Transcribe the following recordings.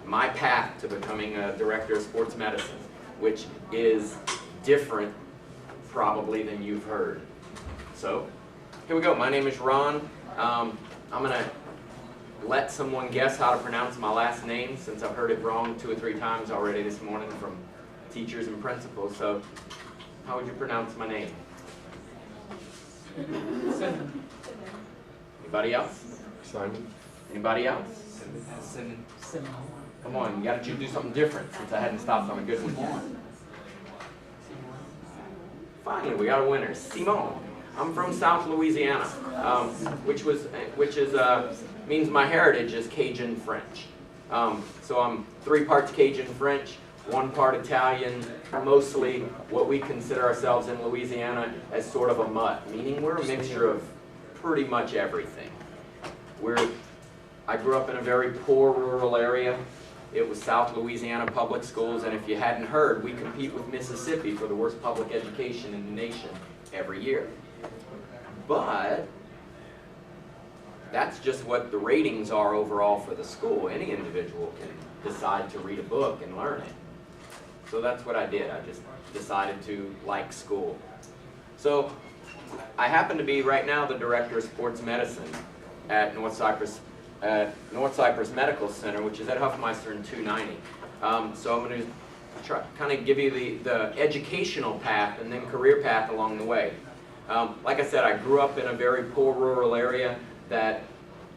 my path to becoming a director of sports medicine, which is different probably than you've heard. So here we go. My name is Ron. I'm going to let someone guess how to pronounce my last name, since I've heard it wrong 2 or 3 times already this morning from teachers and principals. So how would you pronounce my name? Anybody else? Simon. Anybody else? Come on, you got to do something different since I hadn't stopped on a good one yet. Finally, we got a winner. Simone. I'm from South Louisiana, which means my heritage is Cajun French. So I'm 3 parts Cajun French, 1 part Italian, mostly what we consider ourselves in Louisiana as sort of a mutt, meaning we're a mixture of pretty much everything. I grew up in a very poor rural area. It was South Louisiana public schools, and if you hadn't heard, we compete with Mississippi for the worst public education in the nation every year. But that's just what the ratings are overall for the school. Any individual can decide to read a book and learn it. So that's what I did. I just decided to like school. So I happen to be right now the director of sports medicine at North Cypress Medical Center, which is at Huffmeister and 290. So I'm going to try kind of give you the educational path and then career path along the way. Like I said, I grew up in a very poor rural area that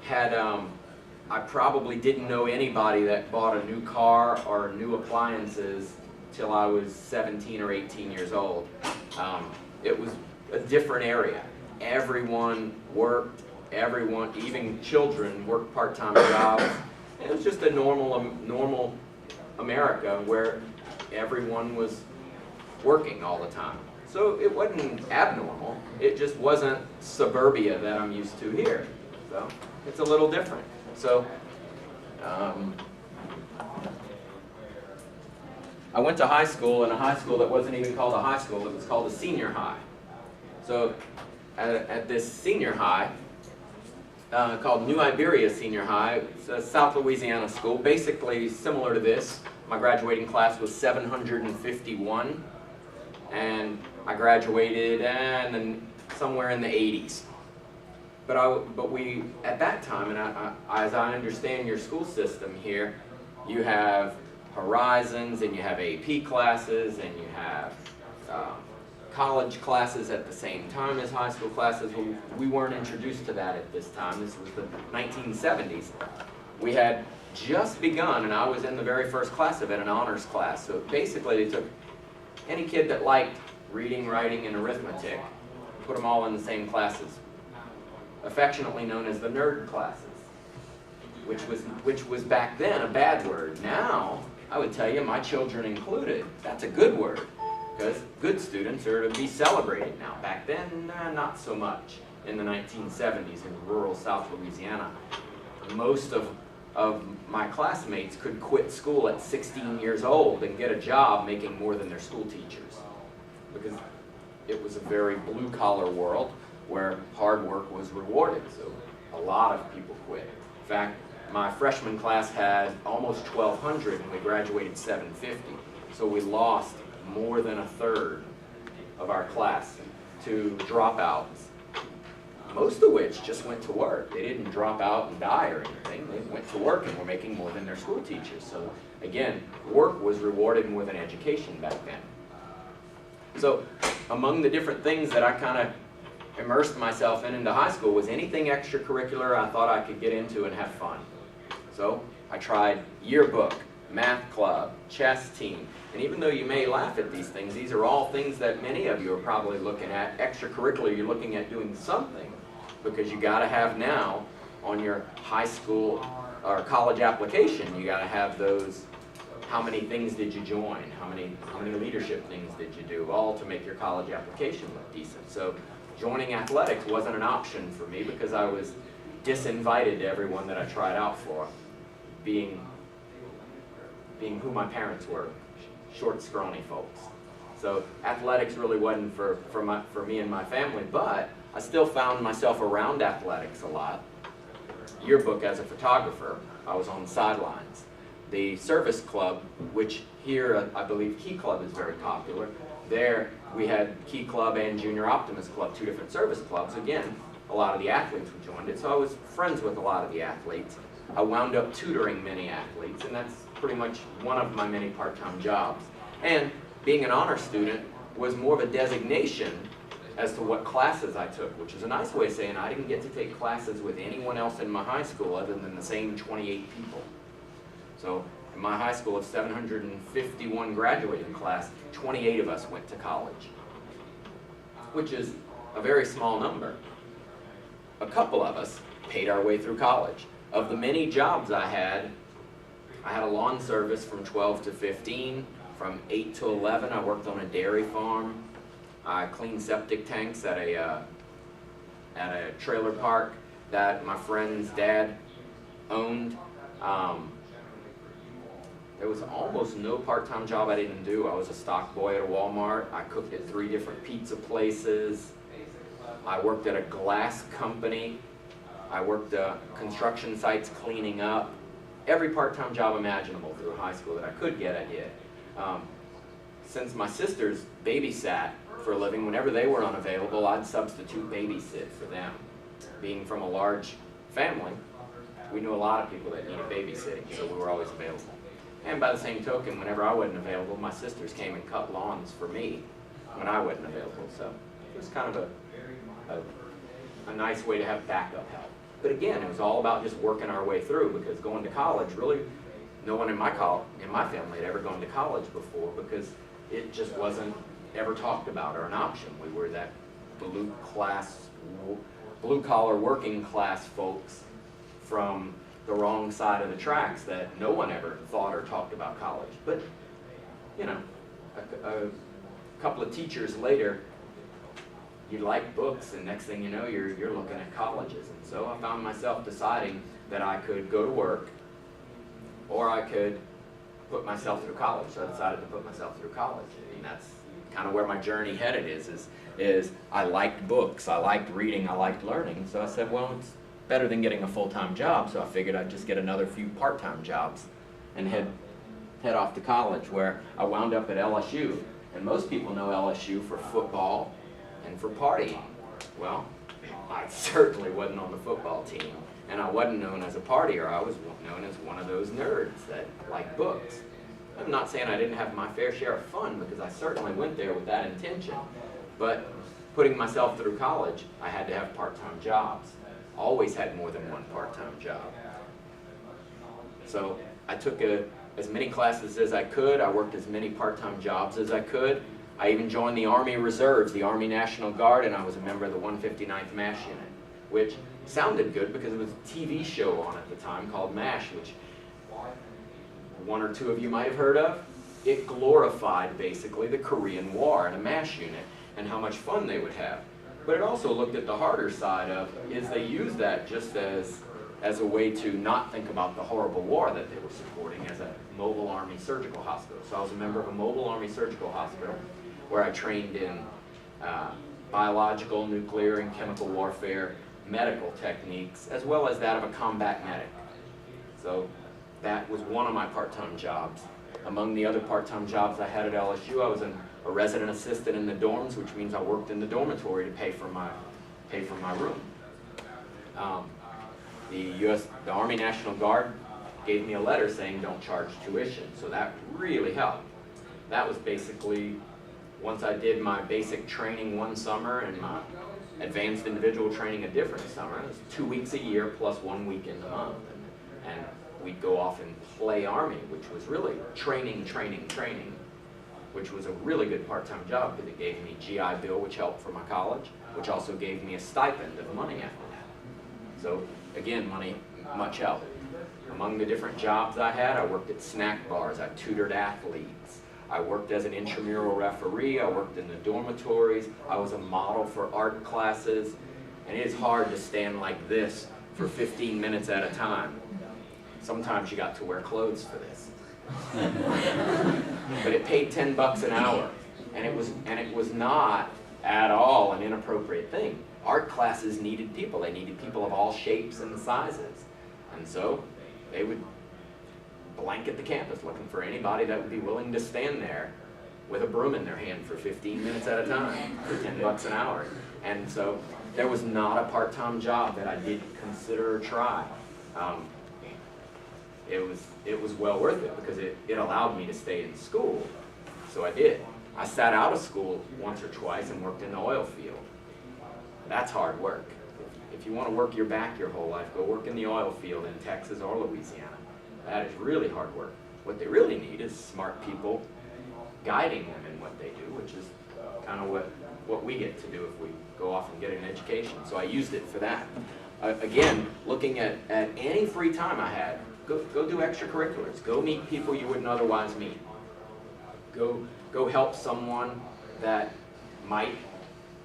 had, I probably didn't know anybody that bought a new car or new appliances till I was 17 or 18 years old. It was a different area. Everyone worked, even children, worked part-time jobs. It was just a normal America where everyone was working all the time. So it wasn't abnormal, it just wasn't suburbia that I'm used to here. So it's a little different. So I went to high school, in a high school that wasn't even called a high school, it was called a senior high. So at this senior high, called New Iberia Senior High, it's a South Louisiana school, basically similar to this. My graduating class was 751. And I graduated somewhere in the 80s. But we, at that time, and as I understand your school system here, you have Horizons, and you have AP classes, and you have college classes at the same time as high school classes. We weren't introduced to that at this time. This was the 1970s. We had just begun, and I was in the very first class of it, an honors class. So basically they took any kid that liked reading, writing, and arithmetic, put them all in the same classes, affectionately known as the nerd classes, which was back then a bad word. Now, I would tell you, my children included, that's a good word, because good students are to be celebrated now. Back then, not so much. In the 1970s in rural South Louisiana, most of my classmates could quit school at 16 years old and get a job making more than their school teachers, because it was a very blue-collar world where hard work was rewarded. So a lot of people quit. In fact, my freshman class had almost 1,200 and we graduated 750. So we lost more than 1/3 of our class to dropouts, most of which just went to work. They didn't drop out and die or anything. They went to work and were making more than their school teachers. So again, work was rewarded with an education back then. So among the different things that I kind of immersed myself into high school was anything extracurricular I thought I could get into and have fun. So I tried yearbook, math club, chess team, and even though you may laugh at these things, these are all things that many of you are probably looking at. Extracurricular, you're looking at doing something, because you got to have now on your high school or college application, you got to have those, how many things did you join, how many leadership things did you do, all to make your college application look decent. So joining athletics wasn't an option for me because I was disinvited to everyone that I tried out for, being who my parents were, short, scrawny folks. So athletics really wasn't for me and my family, but I still found myself around athletics a lot. Yearbook as a photographer, I was on the sidelines. the service club, which here I believe Key Club is very popular. There we had Key Club and Junior Optimist Club, two different service clubs. Again, a lot of the athletes who joined it, so I was friends with a lot of the athletes. I wound up tutoring many athletes, and that's pretty much one of my many part-time jobs. And being an honor student was more of a designation as to what classes I took, which is a nice way of saying I didn't get to take classes with anyone else in my high school other than the same 28 people. So in my high school of 751 graduating class, 28 of us went to college, which is a very small number. A couple of us paid our way through college. Of the many jobs I had a lawn service from 12 to 15. From 8 to 11, I worked on a dairy farm. I cleaned septic tanks at a trailer park that my friend's dad owned. There was almost no part-time job I didn't do. I was a stock boy at a Walmart. I cooked at 3 different pizza places. I worked at a glass company. I worked construction sites cleaning up. Every part-time job imaginable through high school that I could get, I did. Since my sisters babysat for a living, whenever they were unavailable, I'd substitute babysit for them. Being from a large family, we knew a lot of people that needed babysitting, so we were always available. And by the same token, whenever I wasn't available, my sisters came and cut lawns for me when I wasn't available. So it was kind of a nice way to have backup help. But again, it was all about just working our way through, because going to college, really, no one in my family had ever gone to college before, because it just wasn't ever talked about or an option. We were that blue-collar working class folks from the wrong side of the tracks that no one ever thought or talked about college. But, you know, a couple of teachers later, you like books, and next thing you know, you're looking at colleges. And so I found myself deciding that I could go to work, or I could put myself through college. So I decided to put myself through college. And that's kind of where my journey headed is I liked books, I liked reading, I liked learning. So I said, well, it's better than getting a full-time job, so I figured I'd just get another few part-time jobs and head off to college, where I wound up at LSU. And most people know LSU for football and for partying. Well, I certainly wasn't on the football team, and I wasn't known as a partier. I was known as one of those nerds that liked books. I'm not saying I didn't have my fair share of fun, because I certainly went there with that intention, but putting myself through college, I had to have part-time jobs. Always had more than one part-time job. So I took as many classes as I could. I worked as many part-time jobs as I could. I even joined the Army Reserves, the Army National Guard, and I was a member of the 159th MASH unit, which sounded good because it was a TV show on at the time called MASH, which one or two of you might have heard of. It glorified basically the Korean War and a MASH unit and how much fun they would have. But it also looked at the harder side of, is they used that just as a way to not think about the horrible war that they were supporting as a mobile Army surgical hospital. So I was a member of a mobile Army surgical hospital where I trained in biological, nuclear, and chemical warfare medical techniques, as well as that of a combat medic. So that was one of my part-time jobs. Among the other part-time jobs I had at LSU, I was a resident assistant in the dorms, which means I worked in the dormitory to pay for my room. The Army National Guard gave me a letter saying don't charge tuition, so that really helped. That was basically, once I did my basic training one summer and my advanced individual training a different summer, it was 2 weeks a year plus 1 weekend a month. And we'd go off and play Army, which was really training, which was a really good part-time job because it gave me GI Bill, which helped for my college, which also gave me a stipend of money after that. So again, money, much help. Among the different jobs I had, I worked at snack bars, I tutored athletes, I worked as an intramural referee, I worked in the dormitories, I was a model for art classes, and it is hard to stand like this for 15 minutes at a time. Sometimes you got to wear clothes for this. But it paid $10 an hour, and it was not at all an inappropriate thing. Art classes needed people. They needed people of all shapes and sizes. And so they would blanket the campus looking for anybody that would be willing to stand there with a broom in their hand for 15 minutes at a time for $10 an hour. And so there was not a part-time job that I didn't consider or try. It was well worth it because it allowed me to stay in school. So I did. I sat out of school once or twice and worked in the oil field. That's hard work. If you want to work your back your whole life, go work in the oil field in Texas or Louisiana. That is really hard work. What they really need is smart people guiding them in what they do, which is kind of what we get to do if we go off and get an education. So I used it for that. Again, looking at any free time I had, go do extracurriculars. Go meet people you wouldn't otherwise meet. Go help someone that might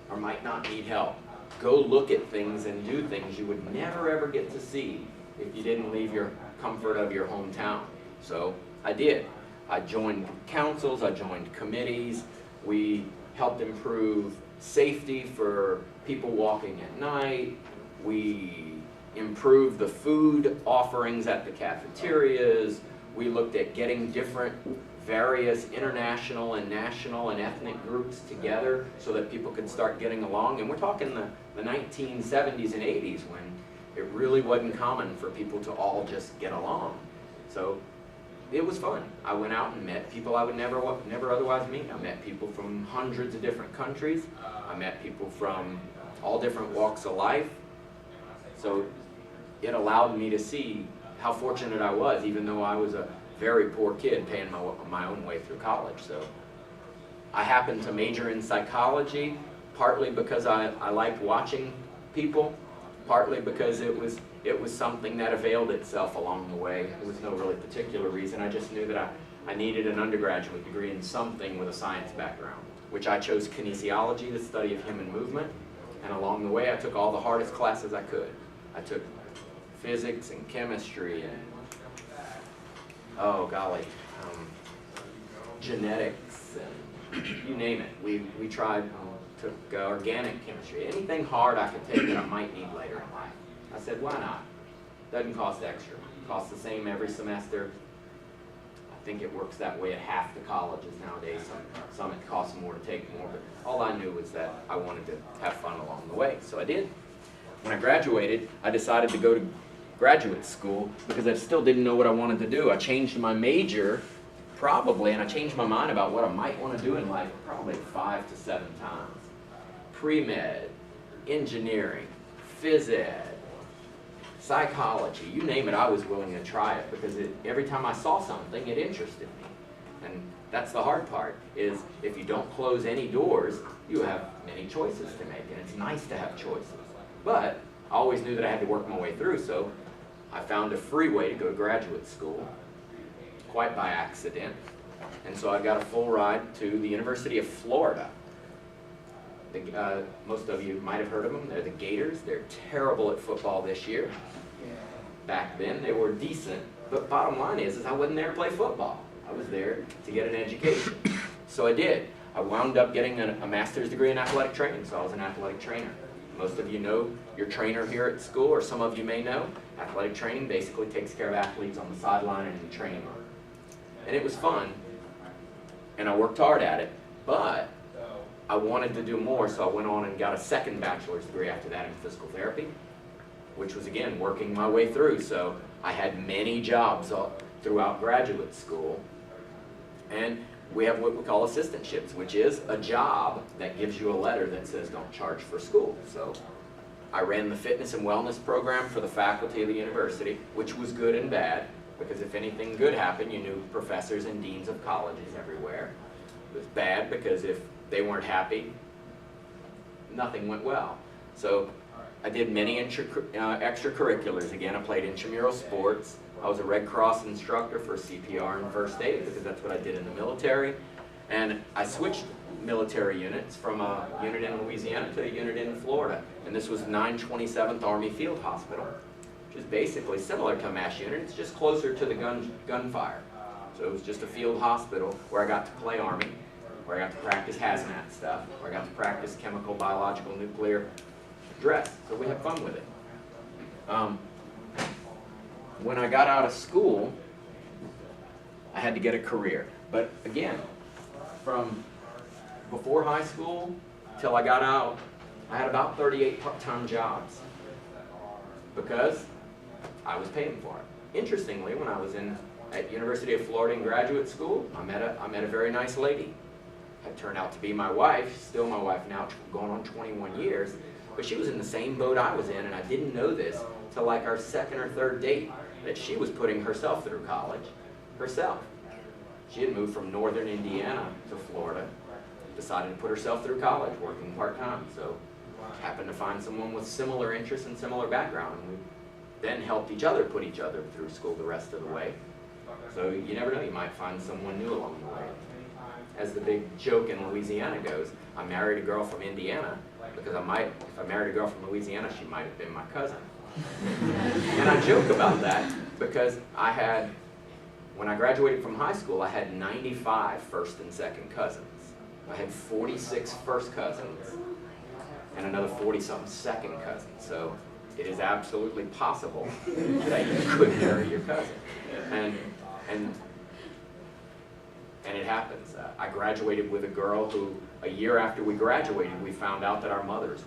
or might not need help. Go look at things and do things you would never ever get to see if you didn't leave your comfort of your hometown. So I did. I joined councils, I joined committees. We helped improve safety for people walking at night. We improved the food offerings at the cafeterias. We looked at getting different various international and national and ethnic groups together so that people could start getting along. And we're talking the 1970s and 80s when it really wasn't common for people to all just get along. So it was fun. I went out and met people I would never otherwise meet. I met people from hundreds of different countries. I met people from all different walks of life. So it allowed me to see how fortunate I was, even though I was a very poor kid paying my own way through college. So I happened to major in psychology, partly because I liked watching people, partly because it was something that availed itself along the way. There was no really particular reason. I just knew that I needed an undergraduate degree in something with a science background, which I chose kinesiology, the study of human movement. And along the way, I took all the hardest classes I could. I took physics and chemistry and, oh golly, genetics and you name it. We tried, took organic chemistry, anything hard I could take that I might need later in life. I said, why not? Doesn't cost extra. It costs the same every semester. I think it works that way at half the colleges nowadays. Some it costs more to take more, but all I knew was that I wanted to have fun along the way, so I did. When I graduated, I decided to go to graduate school because I still didn't know what I wanted to do. I changed my major probably, and I changed my mind about what I might want to do in life probably 5 to 7 times. Pre-med, engineering, phys ed, psychology, you name it, I was willing to try it because every time I saw something, it interested me. And that's the hard part, is if you don't close any doors, you have many choices to make, and it's nice to have choices. But I always knew that I had to work my way through, so I found a free way to go to graduate school, quite by accident. And so I got a full ride to the University of Florida. Most of you might have heard of them. They're the Gators. They're terrible at football this year. Back then, they were decent. But bottom line is I wasn't there to play football. I was there to get an education. So I did. I wound up getting a master's degree in athletic training, so I was an athletic trainer. Most of you know your trainer here at school, or some of you may know, athletic training basically takes care of athletes on the sideline and in the training room. And it was fun, and I worked hard at it, but I wanted to do more, so I went on and got a second bachelor's degree after that in physical therapy, which was, again, working my way through. So I had many jobs throughout graduate school, and we have what we call assistantships, which is a job that gives you a letter that says don't charge for school. So I ran the fitness and wellness program for the faculty of the university, which was good and bad, because if anything good happened, you knew professors and deans of colleges everywhere. It was bad because if they weren't happy, nothing went well. So I did many extracurriculars. Again, I played intramural sports. I was a Red Cross instructor for CPR and first aid because that's what I did in the military. And I switched military units from a unit in Louisiana to a unit in Florida. And this was 927th Army Field Hospital, which is basically similar to a MASH unit. It's just closer to the gunfire. So it was just a field hospital where I got to play Army, where I got to practice hazmat stuff, where I got to practice chemical, biological, nuclear dress. So we had fun with it. When I got out of school, I had to get a career. But again, from before high school till I got out, I had about 38 part-time jobs because I was paying for it. Interestingly, when I was at University of Florida in graduate school, I met a very nice lady. Had turned out to be my wife, still my wife now, going on 21 years, but she was in the same boat I was in, and I didn't know this till like our second or third date, that she was putting herself through college herself. She had moved from northern Indiana to Florida, decided to put herself through college, working part-time, so happened to find someone with similar interests and similar background, and we then helped each other put each other through school the rest of the way. So you never know, you might find someone new along the way. As the big joke in Louisiana goes, I married a girl from Indiana because if I married a girl from Louisiana, she might have been my cousin. And I joke about that because when I graduated from high school, I had 95 first and second cousins. I had 46 first cousins and another 40-something second cousins. So it is absolutely possible that you could marry your cousin. And it happens. I graduated with a girl who, a year after we graduated, we found out that our mothers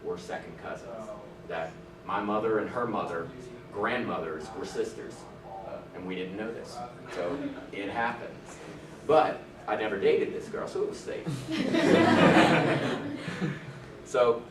were second cousins. That my mother and her mother, grandmothers, were sisters. And we didn't know this. So it happens. But I never dated this girl, so it was safe. So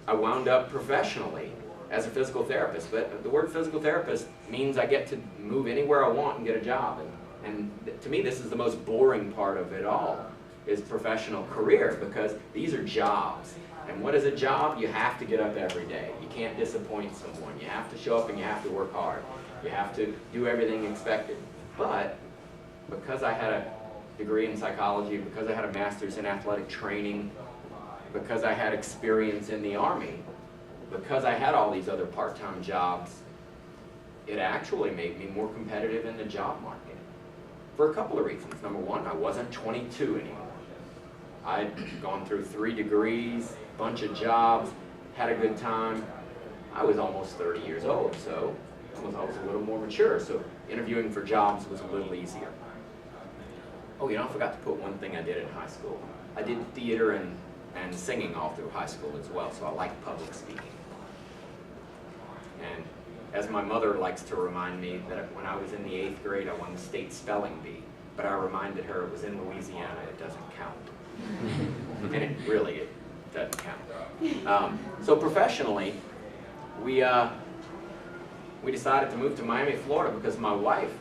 I wound up professionally as a physical therapist. But the word physical therapist means I get to move anywhere I want and get a job. And to me, this is the most boring part of it all, is professional career, because these are jobs. And what is a job? You have to get up every day. You can't disappoint someone. You have to show up and you have to work hard. You have to do everything expected. But because I had a degree in psychology, because I had a master's in athletic training, because I had experience in the Army, because I had all these other part-time jobs, it actually made me more competitive in the job market. For a couple of reasons. Number one, I wasn't 22 anymore. I'd gone through 3 degrees, bunch of jobs, had a good time. I was almost 30 years old, so I was a little more mature, so interviewing for jobs was a little easier. Oh, I forgot to put one thing I did in high school. I did theater and singing all through high school as well, so I like public speaking. And as my mother likes to remind me, that when I was in the 8th grade, I won the state spelling bee, but I reminded her it was in Louisiana, it doesn't count. And it doesn't count. So professionally, we decided to move to Miami, Florida, because my wife,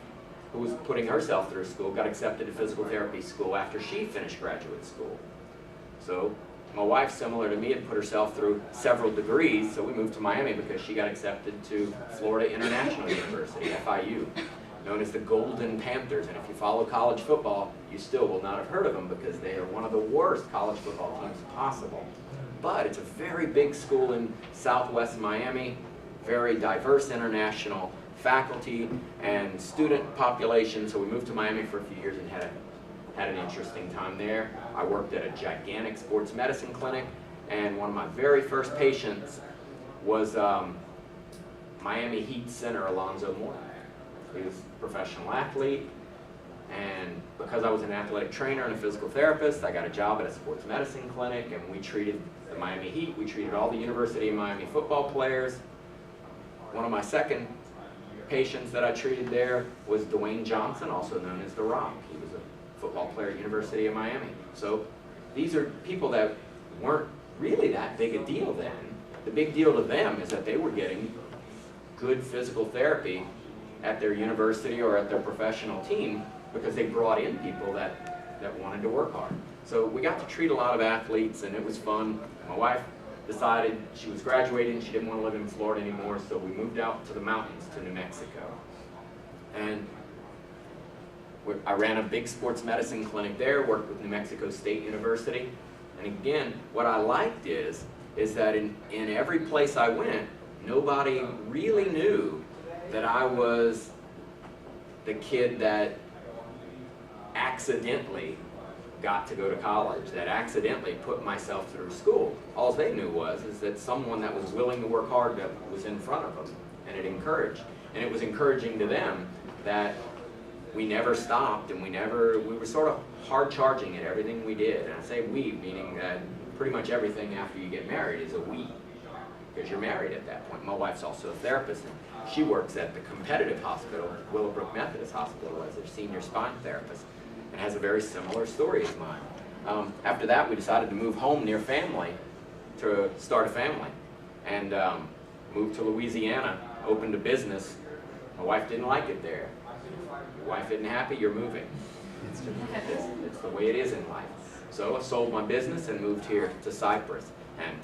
who was putting herself through school, got accepted to physical therapy school after she finished graduate school. So my wife, similar to me, had put herself through several degrees, so we moved to Miami because she got accepted to Florida International University, FIU, known as the Golden Panthers. And if you follow college football, you still will not have heard of them because they are one of the worst college football teams possible. But it's a very big school in Southwest Miami, very diverse international faculty and student population. So we moved to Miami for a few years and had an interesting time there. I worked at a gigantic sports medicine clinic, and one of my very first patients was Miami Heat center Alonzo Moore. He was a professional athlete, and because I was an athletic trainer and a physical therapist, I got a job at a sports medicine clinic, and we treated the Miami Heat, we treated all the University of Miami football players. One of my second patients that I treated there was Dwayne Johnson, also known as The Rock. He was a football player at University of Miami. So these are people that weren't really that big a deal then. The big deal to them is that they were getting good physical therapy at their university or at their professional team because they brought in people that wanted to work hard. So we got to treat a lot of athletes, and it was fun. My wife decided she was graduating, she didn't want to live in Florida anymore, so we moved out to the mountains to New Mexico. And I ran a big sports medicine clinic there, worked with New Mexico State University. And again, what I liked is that in every place I went, nobody really knew that I was the kid that accidentally got to go to college, that accidentally put myself through school. All they knew is that someone that was willing to work hard was in front of them, and it was encouraging to them that we never stopped, and we were sort of hard charging at everything we did. And I say we, meaning that pretty much everything after you get married is a we, because you're married at that point. My wife's also a therapist, and she works at the competitive hospital, Willowbrook Methodist Hospital, as a senior spine therapist, and has a very similar story as mine. After that, we decided to move home near family to start a family, and moved to Louisiana, opened a business. My wife didn't like it there. Your wife isn't happy, you're moving. It's the way it is in life. So I sold my business and moved here to Cyprus. And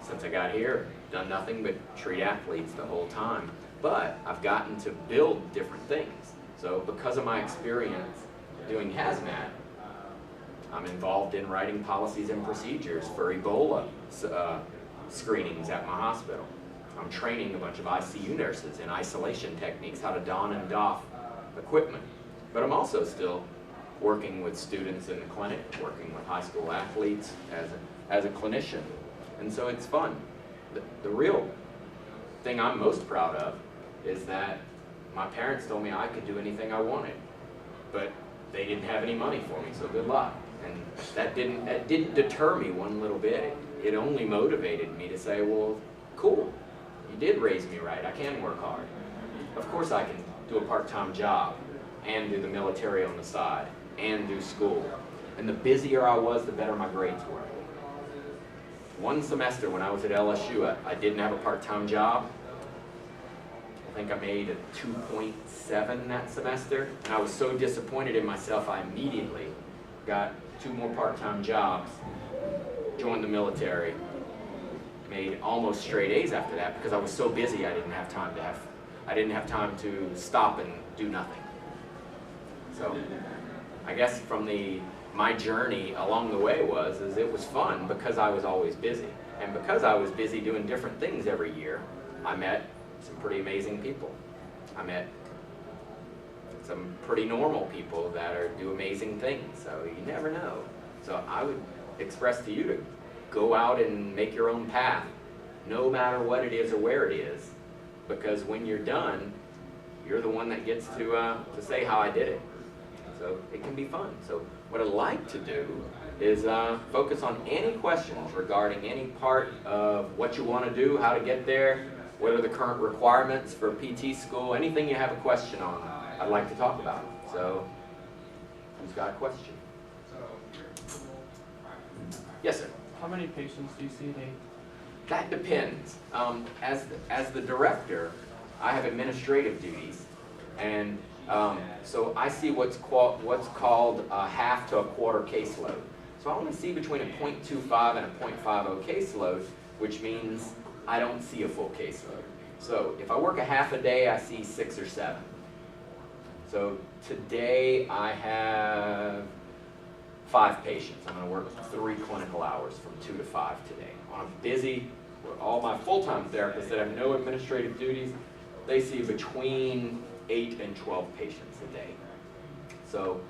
since I got here, done nothing but treat athletes the whole time. But I've gotten to build different things. So because of my experience doing hazmat, I'm involved in writing policies and procedures for Ebola screenings at my hospital. I'm training a bunch of ICU nurses in isolation techniques, how to don and doff equipment. But I'm also still working with students in the clinic, working with high school athletes as a clinician. And so it's fun. The real thing I'm most proud of is that my parents told me I could do anything I wanted, but they didn't have any money for me, so good luck. And that didn't deter me one little bit. It only motivated me to say, well, cool, you did raise me right, I can work hard. Of course I can do a part-time job and do the military on the side and do school. And the busier I was, the better my grades were. One semester when I was at LSU, I didn't have a part-time job. I think I made a 2.7 that semester, and I was so disappointed in myself, I immediately got 2 more part-time jobs, joined the military, made almost straight A's after that because I was so busy I didn't have time to stop and do nothing. So I guess from my journey along the way is it was fun because I was always busy. And because I was busy doing different things every year, I met some pretty amazing people. I met some pretty normal people that do amazing things, so you never know. So I would express to you to go out and make your own path, no matter what it is or where it is, because when you're done, you're the one that gets to say how I did it. So it can be fun. So what I'd like to do is focus on any questions regarding any part of what you want to do, how to get there, what are the current requirements for PT school, anything you have a question on, I'd like to talk about. So who's got a question? Yes, sir. How many patients do you see a day? That depends. As the director, I have administrative duties, and so I see what's called a half to a quarter caseload. So I only see between a 0.25 and a 0.50 caseload, which means I don't see a full caseload. So if I work a half a day, I see 6 or 7. So today I have 5 patients. I'm going to work 3 clinical hours from 2 to 5 today. I'm busy. All my full-time therapists that have no administrative duties, they see between 8 and 12 patients a day. So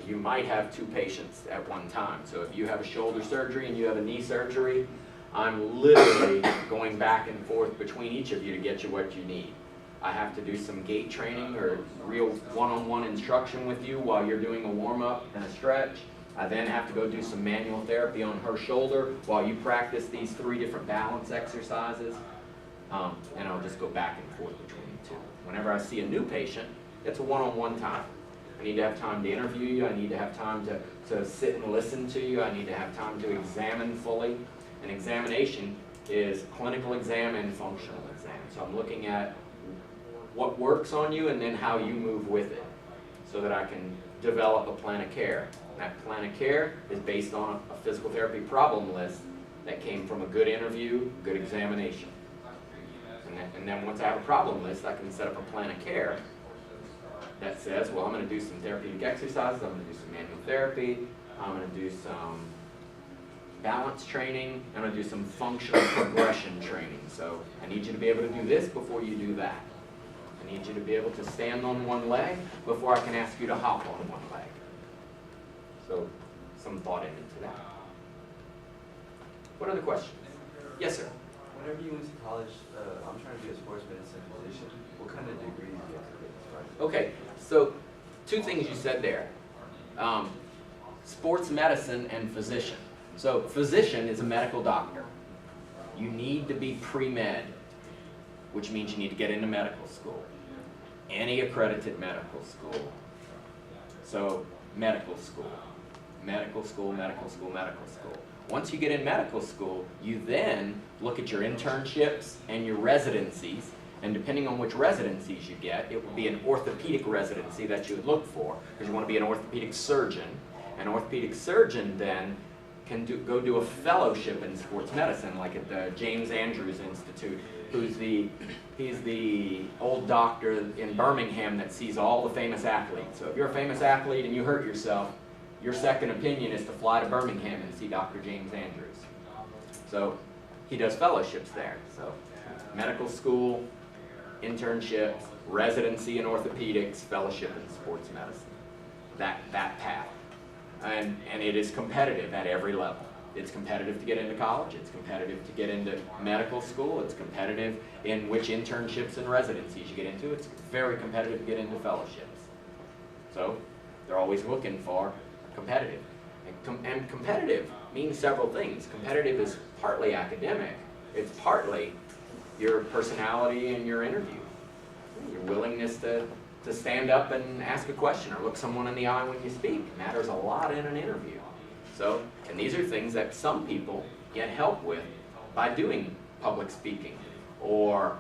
you might have 2 patients at one time. So if you have a shoulder surgery and you have a knee surgery, I'm literally going back and forth between each of you to get you what you need. I have to do some gait training or real one-on-one instruction with you while you're doing a warm-up and a stretch. I then have to go do some manual therapy on her shoulder while you practice these 3 different balance exercises. And I'll just go back and forth between the 2. Whenever I see a new patient, it's a one-on-one time. I need to have time to interview you. I need to have time to sit and listen to you. I need to have time to examine fully. An examination is clinical exam and functional exam. So I'm looking at what works on you and then how you move with it so that I can develop a plan of care. That plan of care is based on a physical therapy problem list that came from a good interview, good examination. And then once I have a problem list, I can set up a plan of care that says, well, I'm going to do some therapeutic exercises, I'm going to do some manual therapy, I'm going to do some balance training, I'm going to do some functional progression training. So I need you to be able to do this before you do that. I need you to be able to stand on one leg before I can ask you to hop on one leg. So some thought into that. What other questions? Yes, sir. Whenever you went to college, I'm trying to be a sports medicine physician. What kind of degree do you have to get? Okay, so two things you said there. Sports medicine and physician. So physician is a medical doctor. You need to be pre-med, which means you need to get into medical school. Any accredited medical school. So medical school, medical school, medical school, medical school. Once you get in medical school, you then look at your internships and your residencies, and depending on which residencies you get, it would be an orthopedic residency that you would look for, because you want to be an orthopedic surgeon. An orthopedic surgeon then can go do a fellowship in sports medicine, like at the James Andrews Institute, he's the old doctor in Birmingham that sees all the famous athletes. So if you're a famous athlete and you hurt yourself, your second opinion is to fly to Birmingham and see Dr. James Andrews. So he does fellowships there. So medical school, internships, residency in orthopedics, fellowship in sports medicine. That path. And it is competitive at every level. It's competitive to get into college, it's competitive to get into medical school, it's competitive in which internships and residencies you get into, it's very competitive to get into fellowships. So they're always looking for competitive. And competitive means several things. Competitive is partly academic, it's partly your personality and your interview. Your willingness to stand up and ask a question or look someone in the eye when you speak matters a lot in an interview. So, and these are things that some people get help with by doing public speaking or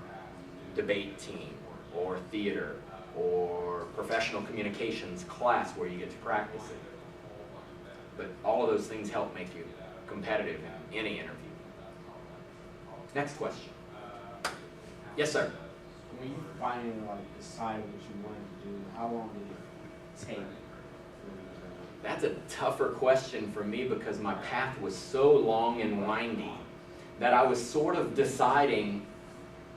debate team or theater or professional communications class where you get to practice it. But all of those things help make you competitive in any interview. Next question. Yes, sir. When you finally decided what you wanted to do, how long did it take? That's a tougher question for me because my path was so long and windy that I was sort of deciding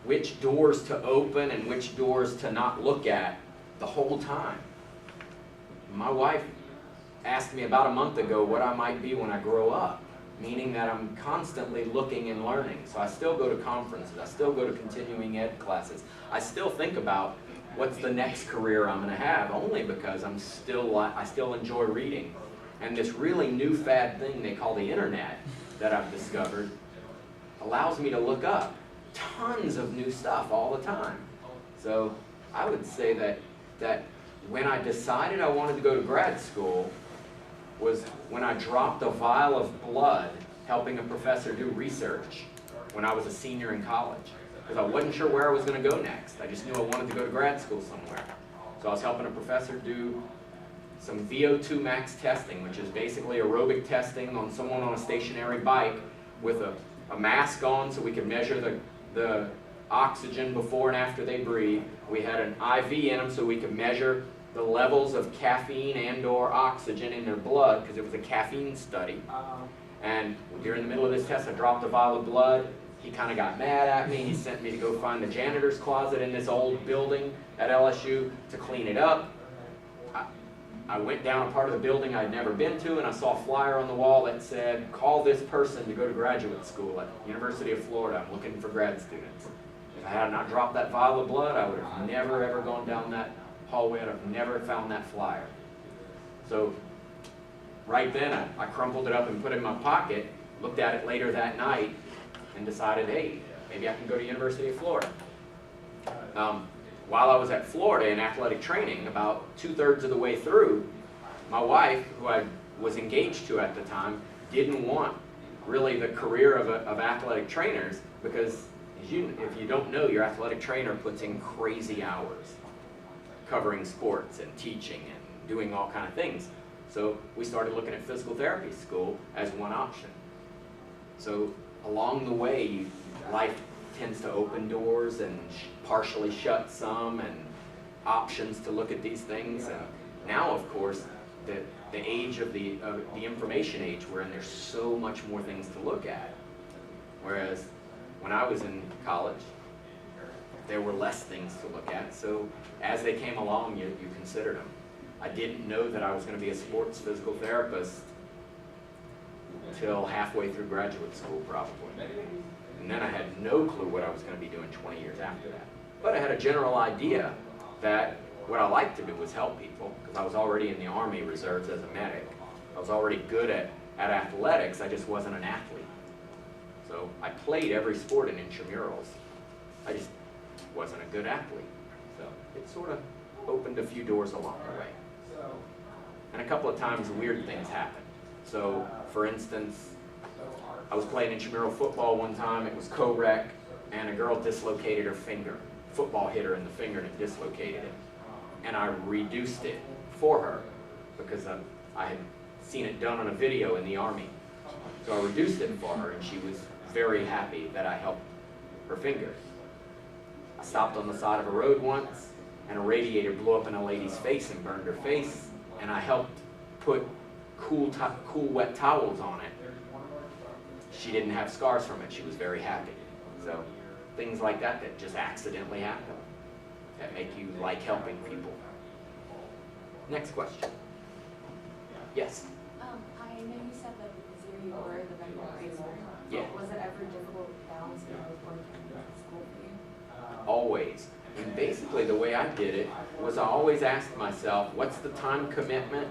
which doors to open and which doors to not look at the whole time. My wife asked me about a month ago what I might be when I grow up, meaning that I'm constantly looking and learning. So I still go to conferences, I still go to continuing ed classes. I still think about what's the next career I'm going to have, only because I still enjoy reading. And this really new fad thing they call the internet that I've discovered allows me to look up tons of new stuff all the time. So I would say that when I decided I wanted to go to grad school was when I dropped a vial of blood helping a professor do research when I was a senior in college. Because I wasn't sure where I was going to go next. I just knew I wanted to go to grad school somewhere. So I was helping a professor do some VO2 max testing, which is basically aerobic testing on someone on a stationary bike with a mask on so we could measure the oxygen before and after they breathe. We had an IV in them so we could measure the levels of caffeine and or oxygen in their blood, because it was a caffeine study. And during the middle of this test, I dropped a vial of blood. He kind of got mad at me. He sent me to go find the janitor's closet in this old building at LSU to clean it up. I went down a part of the building I'd never been to, and I saw a flyer on the wall that said, call this person to go to graduate school at University of Florida. I'm looking for grad students. If I had not dropped that vial of blood, I would have never ever gone down that hallway. I'd have never found that flyer. So right then, I crumpled it up and put it in my pocket, looked at it later that night, and decided, hey, maybe I can go to University of Florida. While I was at Florida in athletic training, about 2/3 of the way through, my wife, who I was engaged to at the time, didn't want really the career of athletic trainers because, if you don't know, your athletic trainer puts in crazy hours covering sports and teaching and doing all kind of things. So we started looking at physical therapy school as one option. So along the way, life tends to open doors and partially shut some, and options to look at these things. And now, of course, the age of the information age we're in, there's so much more things to look at. Whereas when I was in college, there were less things to look at. So as they came along, you considered them. I didn't know that I was going to be a sports physical therapist until halfway through graduate school, probably. And then I had no clue what I was going to be doing 20 years after that. But I had a general idea that what I liked to do was help people, because I was already in the Army Reserves as a medic. I was already good at athletics, I just wasn't an athlete. So I played every sport in intramurals. I just wasn't a good athlete. So it sort of opened a few doors along the way. And a couple of times weird things happened. So for instance, I was playing intramural football one time, it was co-rec, and a girl dislocated her finger. Football hit her in the finger and it dislocated it. And I reduced it for her because I had seen it done on a video in the Army. So I reduced it for her and she was very happy that I helped her finger. I stopped on the side of a road once and a radiator blew up in a lady's face and burned her face, and I helped put cool wet towels on it. She didn't have scars from it. She was very happy. So things like that that just accidentally happen, that make you like helping people. Next question. Yes? I know you said that because you were the medical advisor. Yeah. Was it ever difficult balancing both work and school for you? Always. And basically the way I did it was I always asked myself, what's the time commitment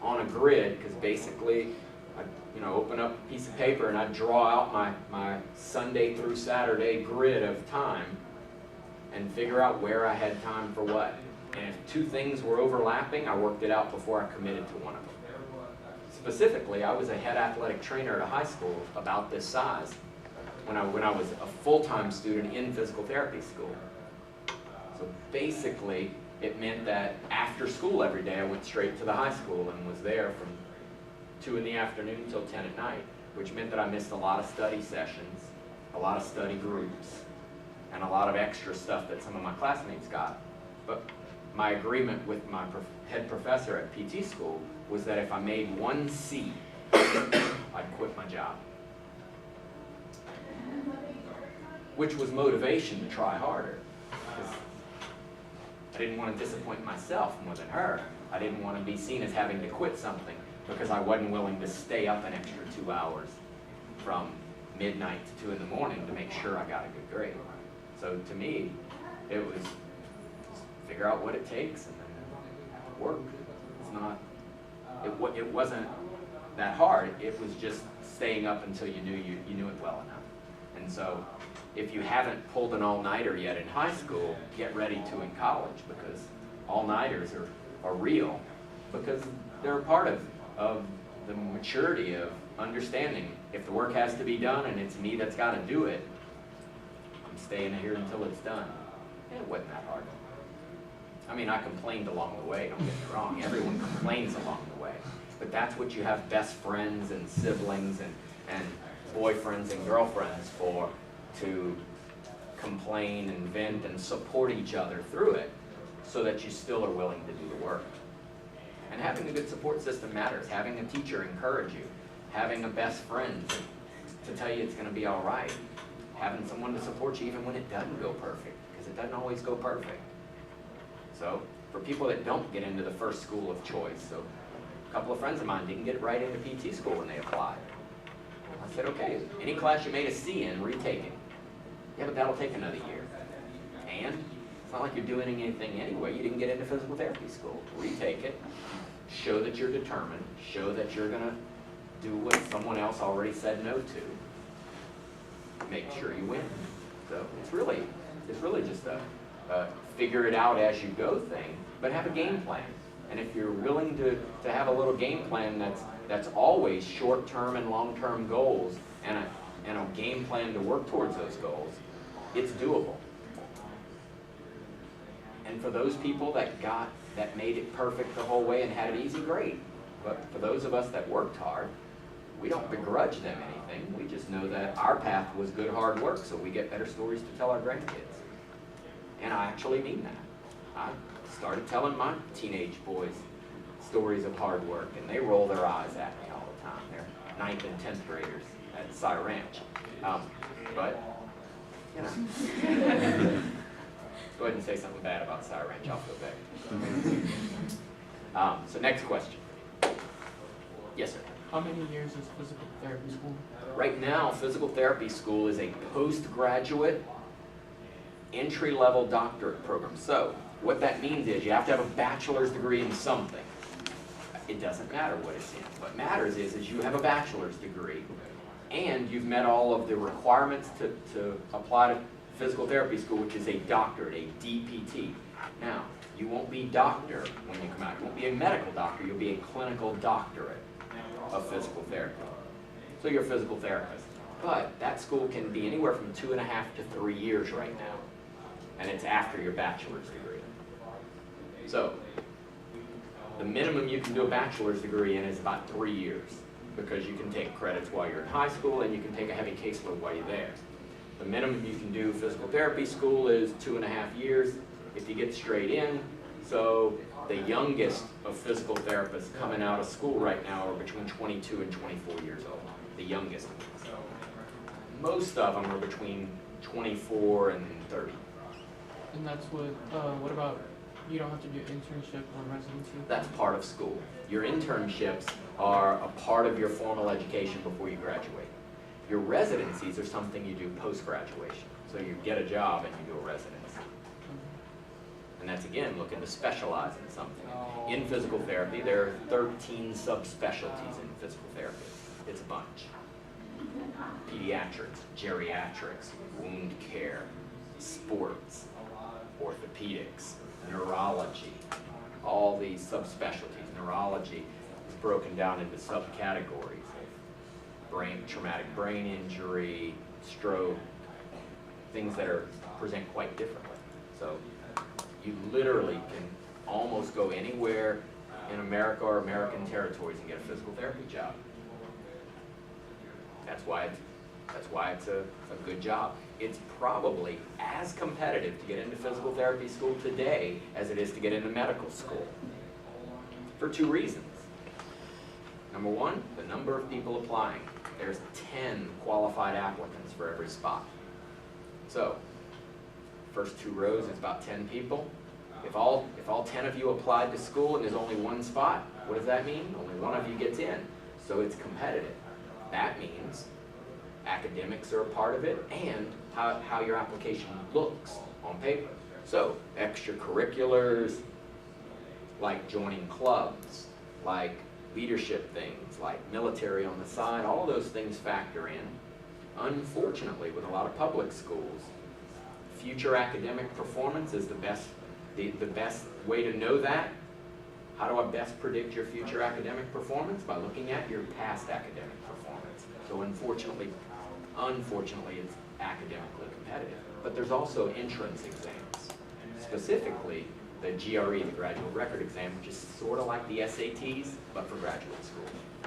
on a grid? Because basically, I open up a piece of paper and I draw out my Sunday through Saturday grid of time and figure out where I had time for what. And if two things were overlapping, I worked it out before I committed to one of them. Specifically, I was a head athletic trainer at a high school about this size when I was a full-time student in physical therapy school. So basically, it meant that after school every day, I went straight to the high school and was there from 2 in the afternoon till 10 at night, which meant that I missed a lot of study sessions, a lot of study groups, and a lot of extra stuff that some of my classmates got. But my agreement with my head professor at PT school was that if I made 1 C, I'd quit my job. Which was motivation to try harder. Because I didn't want to disappoint myself more than her. I didn't want to be seen as having to quit something because I wasn't willing to stay up an extra 2 hours from midnight to 2 in the morning to make sure I got a good grade. So to me, it was figure out what it takes and then work. It's not, it wasn't that hard. It was just staying up until you knew it well enough. And so if you haven't pulled an all-nighter yet in high school, get ready to in college, because all-nighters are real, because they're a part of the maturity of understanding if the work has to be done and it's me that's got to do it, I'm staying here until it's done. It wasn't that hard. I mean, I complained along the way, don't get me wrong. Everyone complains along the way. But that's what you have best friends and siblings and boyfriends and girlfriends for, to complain and vent and support each other through it so that you still are willing to do the work. And having a good support system matters. Having a teacher encourage you. Having a best friend to tell you it's going to be all right. Having someone to support you even when it doesn't go perfect, because it doesn't always go perfect. So for people that don't get into the first school of choice, so a couple of friends of mine didn't get right into PT school when they applied. I said, okay, any class you made a C in, retake it. Yeah, but that'll take another year. And it's not like you're doing anything anyway. You didn't get into physical therapy school. Retake it. Show that you're determined. Show that you're going to do what someone else already said no to. Make sure you win. So it's really just a figure it out as you go thing, but have a game plan. And if you're willing to have a little game plan that's always short-term and long-term goals and a game plan to work towards those goals, it's doable. And for those people that made it perfect the whole way and had it easy, great. But for those of us that worked hard, we don't begrudge them anything. We just know that our path was good hard work, so we get better stories to tell our grandkids. And I actually mean that. I started telling my teenage boys stories of hard work, and they roll their eyes at me all the time. They're 9th and 10th graders at Cy Ranch. But, you know. Go ahead and say something bad about Cy Ranch, I'll feel better. So next question. Yes, sir. How many years is physical therapy school? Right now, physical therapy school is a postgraduate entry-level doctorate program. So what that means is you have to have a bachelor's degree in something. It doesn't matter what it's in. What matters is you have a bachelor's degree and you've met all of the requirements to apply to physical therapy school, which is a doctorate, a DPT. Now, you won't be doctor when you come out. You won't be a medical doctor. You'll be a clinical doctorate of physical therapy. So you're a physical therapist. But that school can be anywhere from 2.5 to 3 years right now. And it's after your bachelor's degree. So, the minimum you can do a bachelor's degree in is about 3 years, because you can take credits while you're in high school and you can take a heavy caseload while you're there. The minimum you can do physical therapy school is 2.5 years if you get straight in. So the youngest of physical therapists coming out of school right now are between 22 and 24 years old. The youngest ones. Most of them are between 24 and 30. And that's what about, you don't have to do internship or residency? That's part of school. Your internships are a part of your formal education before you graduate. Your residencies are something you do post-graduation. So you get a job and you do a residency. And that's, again, looking to specialize in something. In physical therapy, there are 13 subspecialties in physical therapy. It's a bunch. Pediatrics, geriatrics, wound care, sports, orthopedics, neurology, all these subspecialties. Neurology is broken down into subcategories. Traumatic brain injury, stroke, things that present quite differently. So you literally can almost go anywhere in America or American territories and get a physical therapy job. That's why it's a good job. It's probably as competitive to get into physical therapy school today as it is to get into medical school. For 2 reasons. Number one, the number of people applying. There's 10 qualified applicants for every spot. So, first 2 rows is about 10 people. If all 10 of you applied to school and there's only 1 spot, what does that mean? Only 1 of you gets in. So it's competitive. That means academics are a part of it and how your application looks on paper. So extracurriculars, like joining clubs, like leadership things, like military on the side, all those things factor in. Unfortunately, with a lot of public schools, future academic performance is the best way to know that. How do I best predict your future academic performance? By looking at your past academic performance. So unfortunately, it's academically competitive. But there's also entrance exams. Specifically, the GRE, the Graduate Record Exam, which is sort of like the SATs, but for graduate school.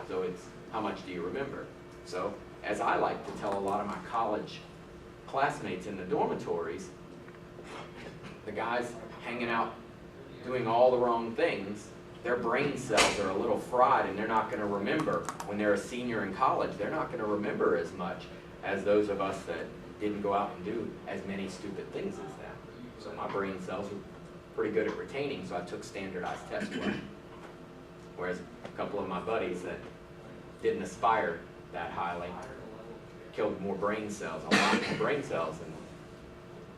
So it's how much do you remember? So, as I like to tell a lot of my college classmates in the dormitories, the guys hanging out doing all the wrong things, their brain cells are a little fried and they're not going to remember. When they're a senior in college, they're not going to remember as much as those of us that didn't go out and do as many stupid things as them. So my brain cells are pretty good at retaining, so I took standardized test work. Whereas a couple of my buddies that didn't aspire that highly killed more brain cells, a lot more brain cells, and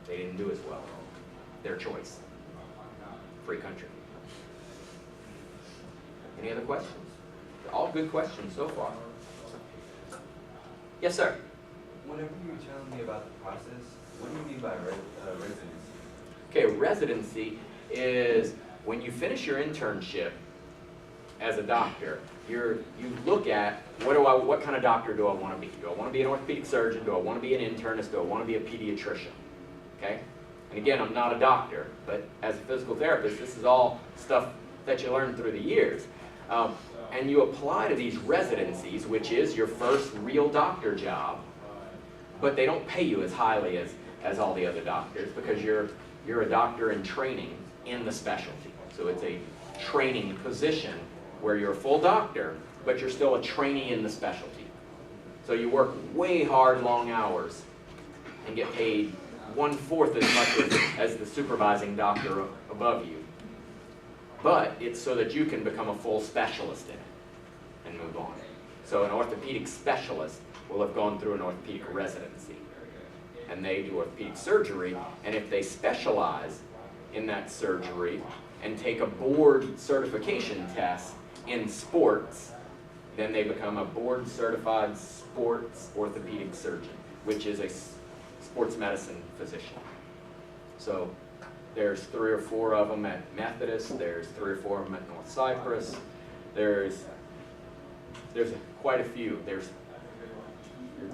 they didn't do as well. Their choice. Free country. Any other questions? All good questions so far. Yes, sir. Whenever you were telling me about the process, what do you mean by residency? Okay, residency is when you finish your internship as a doctor, you look at what kind of doctor do I want to be? Do I want to be an orthopedic surgeon? Do I want to be an internist? Do I want to be a pediatrician? Okay? And again, I'm not a doctor, but as a physical therapist, this is all stuff that you learn through the years. And you apply to these residencies, which is your first real doctor job, but they don't pay you as highly as all the other doctors because you're a doctor in training in the specialty. So it's a training position where you're a full doctor, but you're still a trainee in the specialty. So you work way hard, long hours, and get paid 1/4 as much as the supervising doctor above you. But it's so that you can become a full specialist in it and move on. So an orthopedic specialist will have gone through an orthopedic residency. and they do orthopedic surgery, and if they specialize in that surgery and take a board certification test in sports, then they become a board certified sports orthopedic surgeon, which is a sports medicine physician. So there's 3 or 4 of them at Methodist, there's 3 or 4 of them at North Cyprus, there's quite a few. There's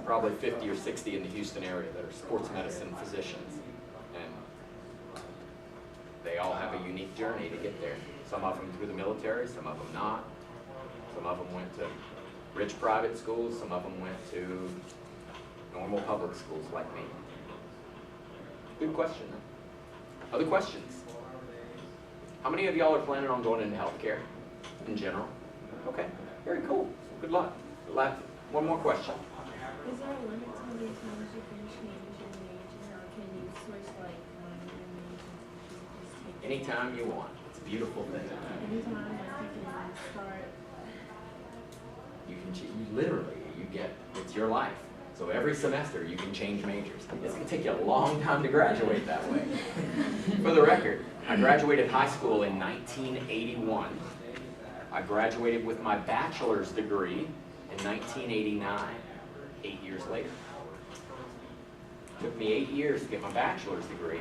probably 50 or 60 in the Houston area that are sports medicine physicians, and they all have a unique journey to get there. Some of them through the military, some of them not. Some of them went to rich private schools, some of them went to normal public schools like me. Good question. Other questions? How many of y'all are planning on going into healthcare in general? Okay, very cool. Good luck. One more question. Is there a limit to how many times you can change your major, or can you switch like minor and major? Just take Anytime you want. It's a beautiful thing. anytime, like you can start. You literally, it's your life. So every semester you can change majors. It's gonna take you a long time to graduate that way. For the record, I graduated high school in 1981. I graduated with my bachelor's degree in 1989, 8 years later. It took me 8 years to get my bachelor's degree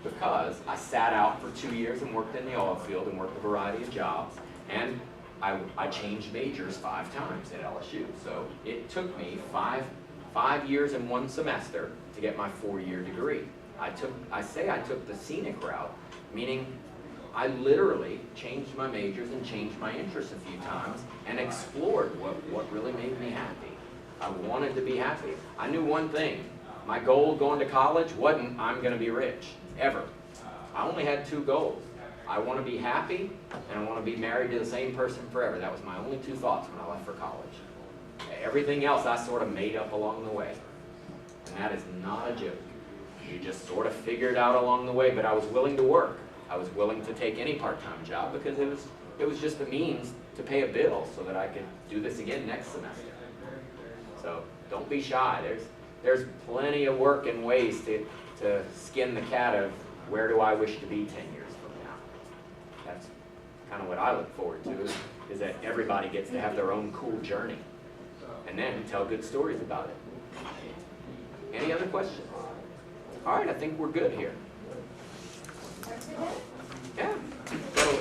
because I sat out for 2 years and worked in the oil field and worked a variety of jobs. And I changed majors 5 times at LSU. So it took me five years and 1 semester to get my 4-year degree. I took the scenic route, meaning I literally changed my majors and changed my interests a few times and explored what really made me happy. I wanted to be happy. I knew one thing. My goal going to college wasn't I'm going to be rich, ever. I only had 2 goals. I want to be happy and I want to be married to the same person forever. That was my only 2 thoughts when I left for college. Everything else I sort of made up along the way. And that is not a joke. You just sort of figure it out along the way, but I was willing to work. I was willing to take any part-time job because it was just a means to pay a bill so that I could do this again next semester. So don't be shy. There's plenty of work and ways to skin the cat of where do I wish to be 10 years from now. That's kind of what I look forward to, is that everybody gets to have their own cool journey and then tell good stories about it. Any other questions? All right, I think we're good here. Yeah. So